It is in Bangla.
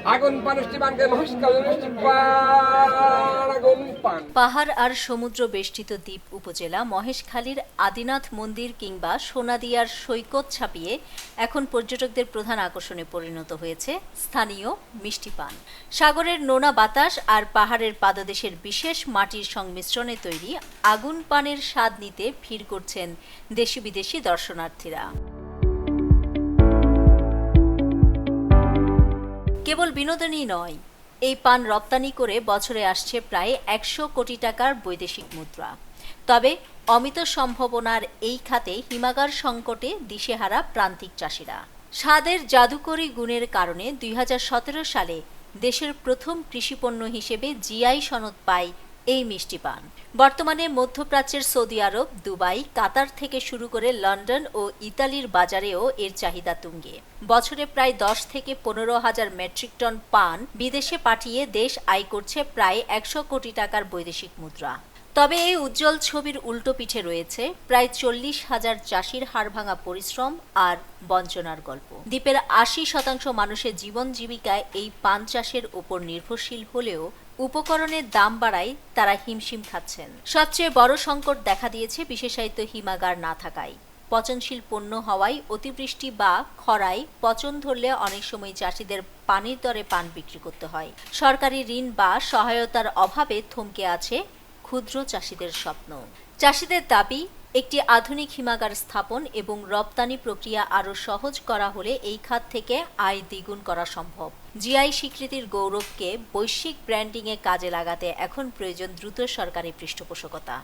আগুন পান স্টিমানকে মহেশখালী স্টিপান আগুন পান। পাহাড় আর সমুদ্র বেষ্টিত দ্বীপ উপজেলা মহেশখালীর আদিনাথ মন্দির কিংবা সোনাদিয়ার সৈকত ছাপিয়ে এখন পর্যটকদের প্রধান আকর্ষণে পরিণত হয়েছে স্থানীয় মিষ্টি পান। সাগরের নোনা বাতাস আর পাহাড়ের পাদদেশের বিশেষ মাটির সংমিশ্রণে তৈরি আগুন পানের স্বাদ নিতে ভিড় করছেন দেশি বিদেশি দর্শনার্থীরা। কেবল বিনোদনই নয়, এই পান রপ্তানি করে বছরে আসছে প্রায় 100 কোটি টাকার বৈদেশিক মুদ্রা। তবে অমিত সম্ভাবনার এই খাতে হিমাগার সংকটে দিশেহারা প্রান্তিক চাষিরা। স্বাদের জাদুকরী গুণের কারণে 2017 সালে দেশের প্রথম কৃষিপণ্য হিসেবে জিআই সনদ পায় এই মিষ্টি পান। বর্তমানে মধ্যপ্রাচ্যের সৌদি আরব, দুবাই, কাতার থেকে শুরু করে লন্ডন ও ইতালির বাজারেও এর চাহিদা তুঙ্গে। বছরে প্রায় 10 থেকে 15 হাজার মেট্রিক টন পান বিদেশে পাঠিয়ে দেশ আয় করছে প্রায় 100 কোটি টাকার বৈদেশিক মুদ্রা। তবে এই উজ্জ্বল ছবির উল্টো পিঠে রয়েছে প্রায় 40,000 চাষির হাড়ভাঙা পরিশ্রম আর বঞ্চনার গল্প। দ্বীপের 80% মানুষের জীবন জীবিকায় এই পান চাষের উপর নির্ভরশীল হলেও উপকরণের দাম বাড়ায় তারা হিমশিম খাচ্ছেন। সবচেয়ে বড় সংকট দেখা দিয়েছে বিশেষায়িত হিমাগার না থাকায়। পচনশীল পণ্য হওয়ায় অতিবৃষ্টি বা খরায় পচন ধরলে অনেক সময় চাষিদের পানির দরে পান বিক্রি করতে হয়। সরকারি ঋণ বা সহায়তার অভাবে থমকে আছে ক্ষুদ্র চাষিদের স্বপ্ন। চাষিদের দাবি, একটি আধুনিক হিমাগার স্থাপন এবং রপ্তানি প্রক্রিয়া আরও সহজ করা হলে এই খাত থেকে আয় দ্বিগুণ করা সম্ভব। জিআই স্বীকৃতির গৌরবকে বৈশ্বিক ব্র্যান্ডিংয়ে কাজে লাগাতে এখন প্রয়োজন দ্রুত সরকারি পৃষ্ঠপোষকতা।